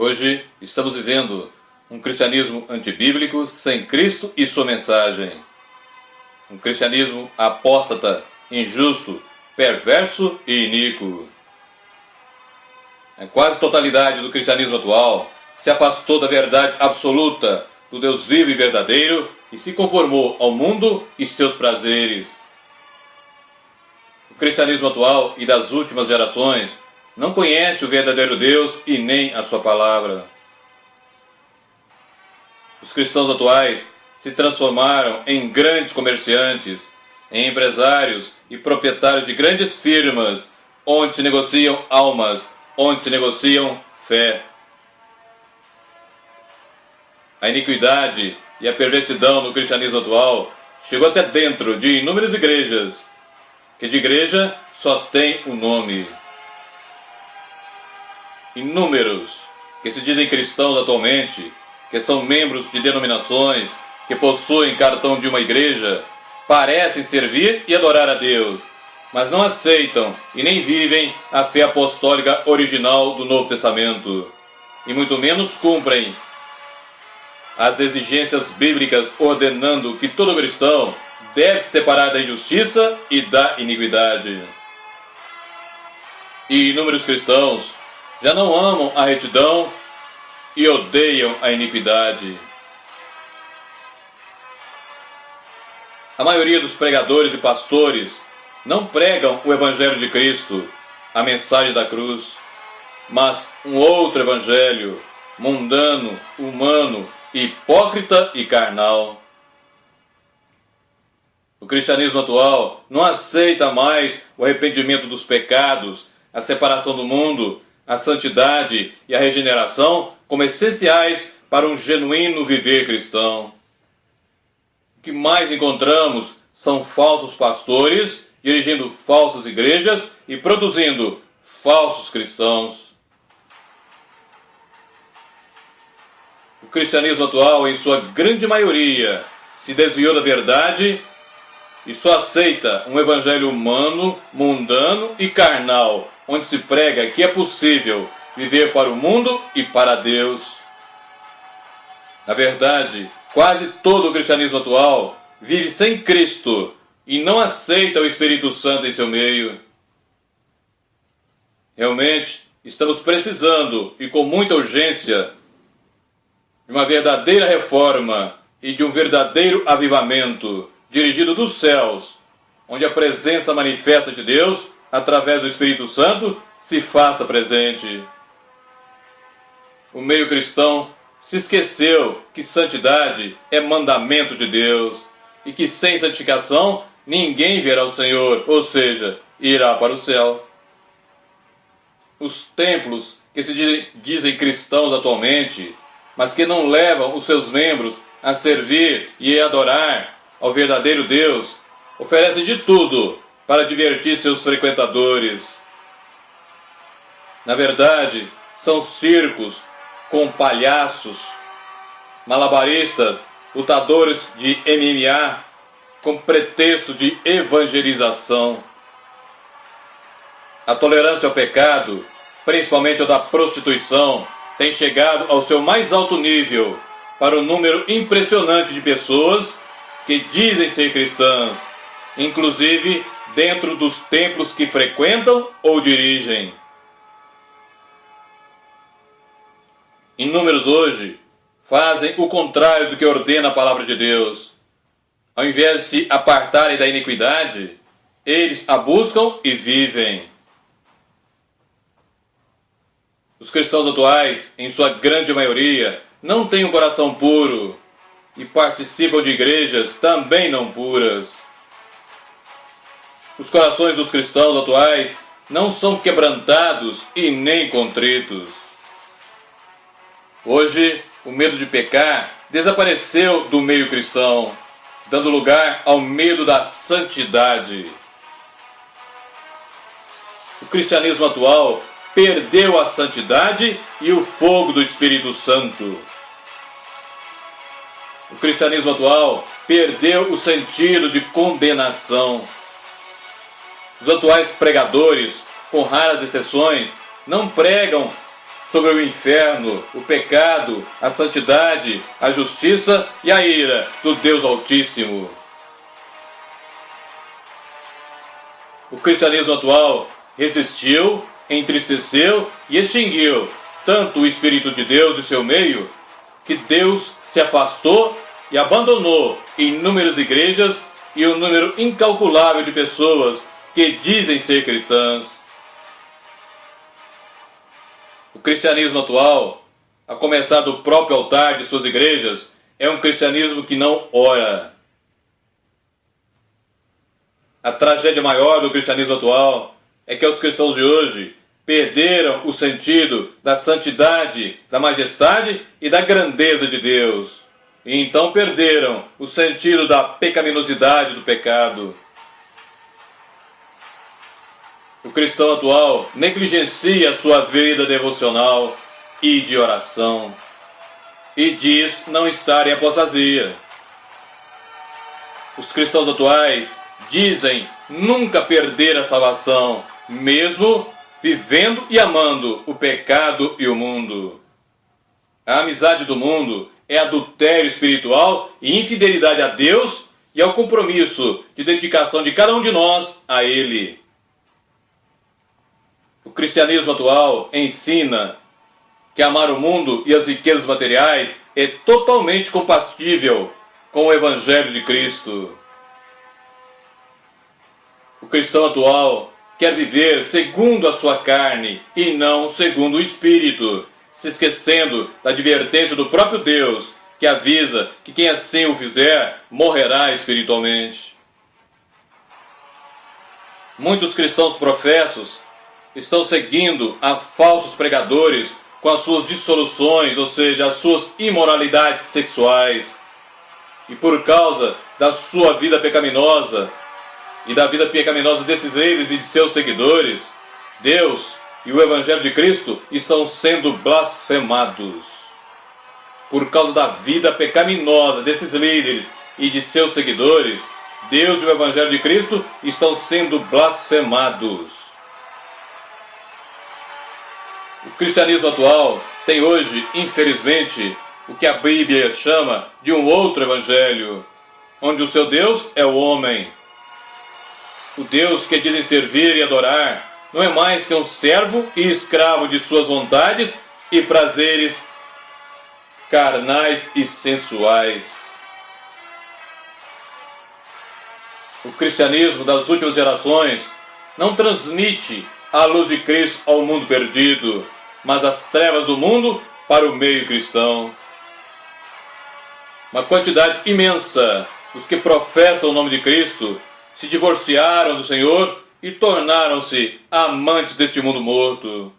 Hoje estamos vivendo um cristianismo antibíblico, sem Cristo e sua mensagem. Um cristianismo apóstata, injusto, perverso e iníquo. A quase totalidade do cristianismo atual se afastou da verdade absoluta do Deus vivo e verdadeiro e se conformou ao mundo e seus prazeres. O cristianismo atual e das últimas gerações não conhece o verdadeiro Deus e nem a sua palavra. Os cristãos atuais se transformaram em grandes comerciantes, em empresários e proprietários de grandes firmas, onde se negociam almas, onde se negociam fé. A iniquidade e a perversidão no cristianismo atual chegou até dentro de inúmeras igrejas, que de igreja só tem o nome. Inúmeros que se dizem cristãos atualmente, que são membros de denominações, que possuem cartão de uma igreja, parecem servir e adorar a Deus, mas não aceitam e nem vivem a fé apostólica original do Novo Testamento, e muito menos cumprem as exigências bíblicas ordenando que todo cristão deve se separar da injustiça e da iniquidade. E inúmeros cristãos já não amam a retidão e odeiam a iniquidade. A maioria dos pregadores e pastores não pregam o Evangelho de Cristo, a mensagem da cruz, mas um outro evangelho, mundano, humano, hipócrita e carnal. O cristianismo atual não aceita mais o arrependimento dos pecados, a separação do mundo, a santidade e a regeneração como essenciais para um genuíno viver cristão. O que mais encontramos são falsos pastores dirigindo falsas igrejas e produzindo falsos cristãos. O cristianismo atual, em sua grande maioria, se desviou da verdade e só aceita um evangelho humano, mundano e carnal, onde se prega que é possível viver para o mundo e para Deus. Na verdade, quase todo o cristianismo atual vive sem Cristo e não aceita o Espírito Santo em seu meio. Realmente, estamos precisando, e com muita urgência, de uma verdadeira reforma e de um verdadeiro avivamento dirigido dos céus, onde a presença manifesta de Deus, através do Espírito Santo, se faça presente. O meio cristão se esqueceu que santidade é mandamento de Deus e que sem santificação ninguém verá o Senhor, ou seja, irá para o céu. Os templos que se dizem cristãos atualmente, mas que não levam os seus membros a servir e a adorar ao verdadeiro Deus, oferecem de tudo para divertir seus frequentadores. Na verdade, são circos com palhaços, malabaristas, lutadores de MMA, com pretexto de evangelização. A tolerância ao pecado, principalmente ao da prostituição, tem chegado ao seu mais alto nível para um número impressionante de pessoas que dizem ser cristãs, inclusive dentro dos templos que frequentam ou dirigem. Inúmeros hoje fazem o contrário do que ordena a palavra de Deus. Ao invés de se apartarem da iniquidade, eles a buscam e vivem. Os cristãos atuais, em sua grande maioria, não têm um coração puro e participam de igrejas também não puras. Os corações dos cristãos atuais não são quebrantados e nem contritos. Hoje, o medo de pecar desapareceu do meio cristão, dando lugar ao medo da santidade. O cristianismo atual perdeu a santidade e o fogo do Espírito Santo. O cristianismo atual perdeu o sentido de condenação. Os atuais pregadores, com raras exceções, não pregam sobre o inferno, o pecado, a santidade, a justiça e a ira do Deus Altíssimo. O cristianismo atual resistiu, entristeceu e extinguiu tanto o Espírito de Deus de seu meio, que Deus se afastou e abandonou inúmeras igrejas e um número incalculável de pessoas que dizem ser cristãs. O cristianismo atual, a começar do próprio altar de suas igrejas, é um cristianismo que não ora. A tragédia maior do cristianismo atual é que os cristãos de hoje perderam o sentido da santidade, da majestade e da grandeza de Deus. E então perderam o sentido da pecaminosidade do pecado. O cristão atual negligencia a sua vida devocional e de oração e diz não estar em apostasia. Os cristãos atuais dizem nunca perder a salvação, mesmo vivendo e amando o pecado e o mundo. A amizade do mundo é adultério espiritual e infidelidade a Deus e ao compromisso de dedicação de cada um de nós a Ele. O cristianismo atual ensina que amar o mundo e as riquezas materiais é totalmente compatível com o Evangelho de Cristo. O cristão atual quer viver segundo a sua carne e não segundo o Espírito, se esquecendo da advertência do próprio Deus, que avisa que quem assim o fizer morrerá espiritualmente. Muitos cristãos professos estão seguindo a falsos pregadores com as suas dissoluções, ou seja, as suas imoralidades sexuais. E por causa da sua vida pecaminosa e da vida pecaminosa desses líderes e de seus seguidores, Deus e o Evangelho de Cristo estão sendo blasfemados. Por causa da vida pecaminosa desses líderes e de seus seguidores, Deus e o Evangelho de Cristo estão sendo blasfemados. O cristianismo atual tem hoje, infelizmente, o que a Bíblia chama de um outro evangelho, onde o seu Deus é o homem. O Deus que dizem servir e adorar não é mais que um servo e escravo de suas vontades e prazeres carnais e sensuais. O cristianismo das últimas gerações não transmite a luz de Cristo ao mundo perdido, mas as trevas do mundo para o meio cristão. Uma quantidade imensa dos que professam o nome de Cristo se divorciaram do Senhor e tornaram-se amantes deste mundo morto.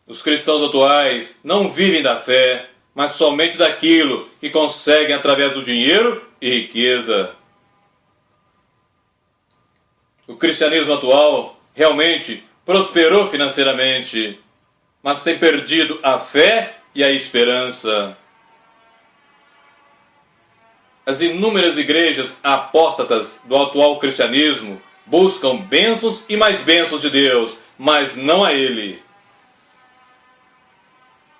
Os cristãos atuais não vivem da fé, mas somente daquilo que conseguem através do dinheiro e riqueza. O cristianismo atual realmente prosperou financeiramente, mas tem perdido a fé e a esperança. As inúmeras igrejas apóstatas do atual cristianismo buscam bênçãos e mais bênçãos de Deus, mas não a Ele.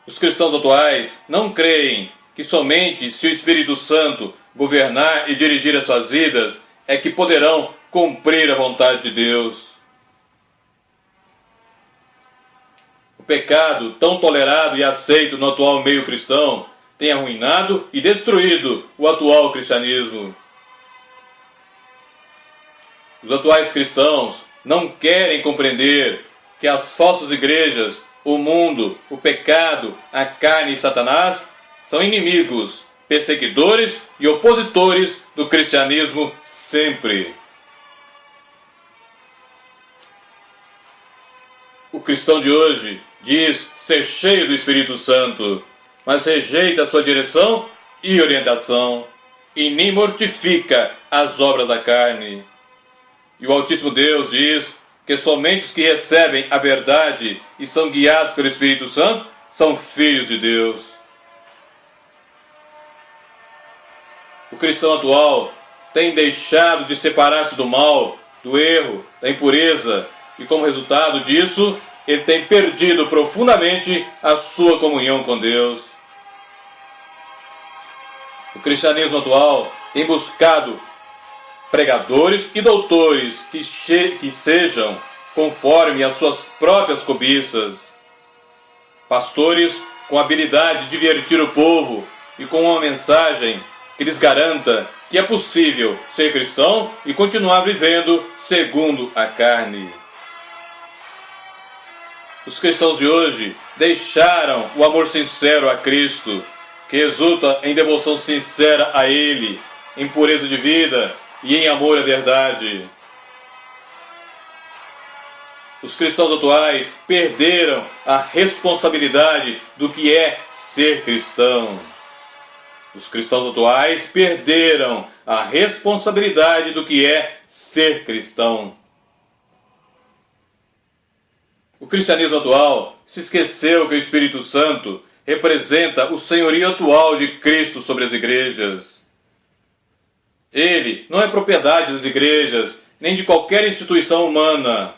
Os cristãos atuais não creem que somente se o Espírito Santo governar e dirigir as suas vidas é que poderão cumprir a vontade de Deus. O pecado, tão tolerado e aceito no atual meio cristão, tem arruinado e destruído o atual cristianismo. Os atuais cristãos não querem compreender que as falsas igrejas, o mundo, o pecado, a carne e Satanás são inimigos, perseguidores e opositores do cristianismo sempre. O cristão de hoje diz ser cheio do Espírito Santo, mas rejeita a sua direção e orientação, e nem mortifica as obras da carne. E o Altíssimo Deus diz que somente os que recebem a verdade e são guiados pelo Espírito Santo são filhos de Deus. O cristão atual tem deixado de separar-se do mal, do erro, da impureza, e como resultado disso, ele tem perdido profundamente a sua comunhão com Deus. O cristianismo atual tem buscado pregadores e doutores que sejam conforme as suas próprias cobiças, pastores com habilidade de divertir o povo e com uma mensagem que lhes garanta que é possível ser cristão e continuar vivendo segundo a carne. Os cristãos de hoje deixaram o amor sincero a Cristo, que resulta em devoção sincera a Ele, em pureza de vida e em amor à verdade. Os cristãos atuais perderam a responsabilidade do que é ser cristão. Os cristãos atuais perderam a responsabilidade do que é ser cristão. O cristianismo atual se esqueceu que o Espírito Santo representa o senhorio atual de Cristo sobre as igrejas. Ele não é propriedade das igrejas, nem de qualquer instituição humana.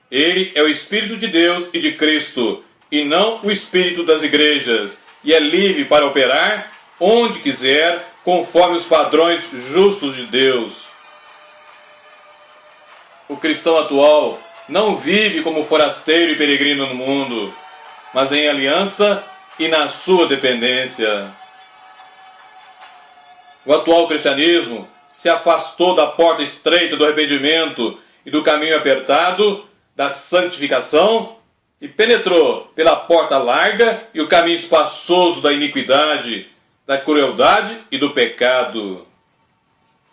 Ele é o Espírito de Deus e de Cristo, e não o Espírito das igrejas, e é livre para operar onde quiser, conforme os padrões justos de Deus. O cristão atual não vive como forasteiro e peregrino no mundo, mas em aliança e na sua dependência. O atual cristianismo se afastou da porta estreita do arrependimento e do caminho apertado da santificação e penetrou pela porta larga e o caminho espaçoso da iniquidade, da crueldade e do pecado.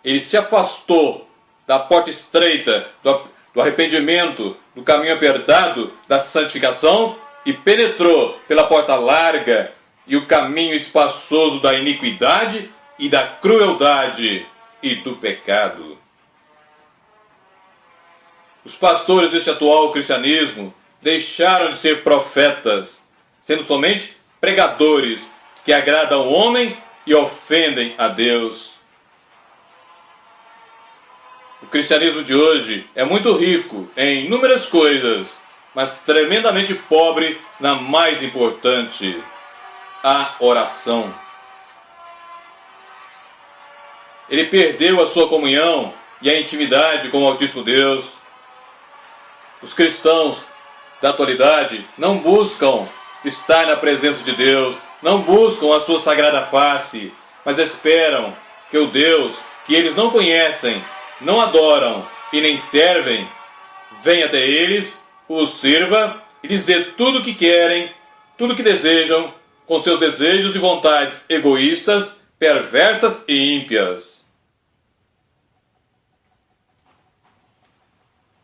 Ele se afastou da porta estreita do arrependimento, do caminho apertado da santificação e penetrou pela porta larga e o caminho espaçoso da iniquidade e da crueldade e do pecado. Os pastores deste atual cristianismo deixaram de ser profetas, sendo somente pregadores que agradam o homem e ofendem a Deus. O cristianismo de hoje é muito rico em inúmeras coisas, mas tremendamente pobre na mais importante, a oração. Ele perdeu a sua comunhão e a intimidade com o Altíssimo Deus. Os cristãos da atualidade não buscam estar na presença de Deus, não buscam a sua sagrada face, mas esperam que o Deus que eles não conhecem, não adoram e nem servem, venha até eles, os sirva e lhes dê tudo o que querem, tudo o que desejam, com seus desejos e vontades egoístas, perversas e ímpias.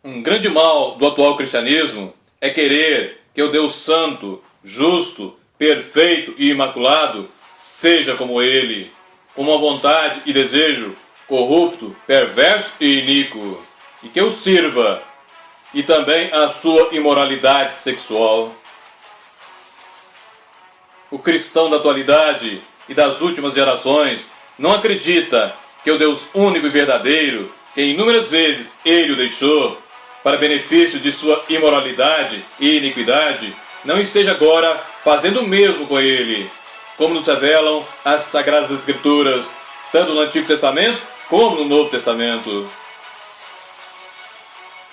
Um grande mal do atual cristianismo é querer que o Deus Santo, justo, perfeito e imaculado seja como ele, com uma vontade e desejo corrupto, perverso e iníquo, e que o sirva, e também a sua imoralidade sexual. O cristão da atualidade e das últimas gerações não acredita que o Deus único e verdadeiro, que inúmeras vezes ele o deixou, para benefício de sua imoralidade e iniquidade, não esteja agora fazendo o mesmo com ele, como nos revelam as Sagradas Escrituras, tanto no Antigo Testamento como no Novo Testamento.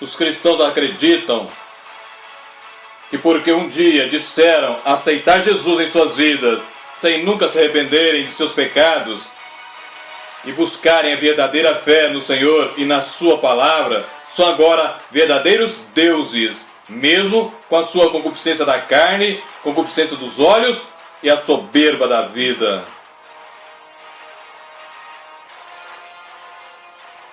Os cristãos acreditam que porque um dia disseram aceitar Jesus em suas vidas, sem nunca se arrependerem de seus pecados e buscarem a verdadeira fé no Senhor e na sua palavra, são agora verdadeiros deuses, mesmo com a sua concupiscência da carne, concupiscência dos olhos e a soberba da vida.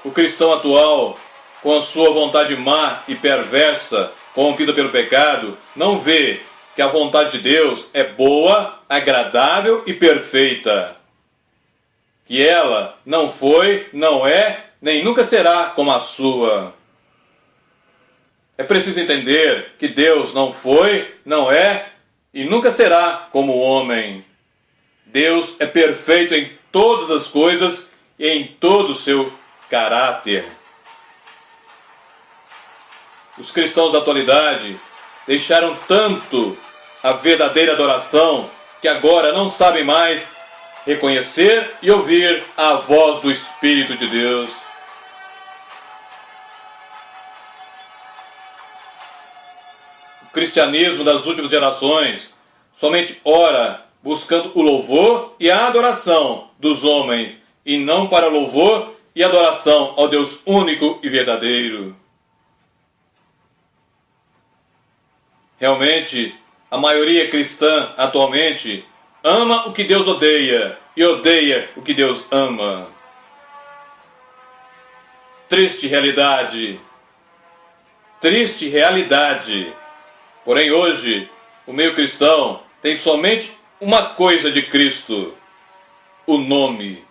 O cristão atual, com a sua vontade má e perversa, corrompida pelo pecado, não vê que a vontade de Deus é boa, agradável e perfeita. Que ela não foi, não é, nem nunca será como a sua. É preciso entender que Deus não foi, não é e nunca será como o homem. Deus é perfeito em todas as coisas e em todo o seu caráter. Os cristãos da atualidade deixaram tanto a verdadeira adoração que agora não sabem mais reconhecer e ouvir a voz do Espírito de Deus. O cristianismo das últimas gerações somente ora buscando o louvor e a adoração dos homens, e não para louvor e adoração ao Deus único e verdadeiro. Realmente, a maioria cristã atualmente ama o que Deus odeia e odeia o que Deus ama. Triste realidade. Triste realidade. Porém hoje, o meio cristão tem somente uma coisa de Cristo: o nome.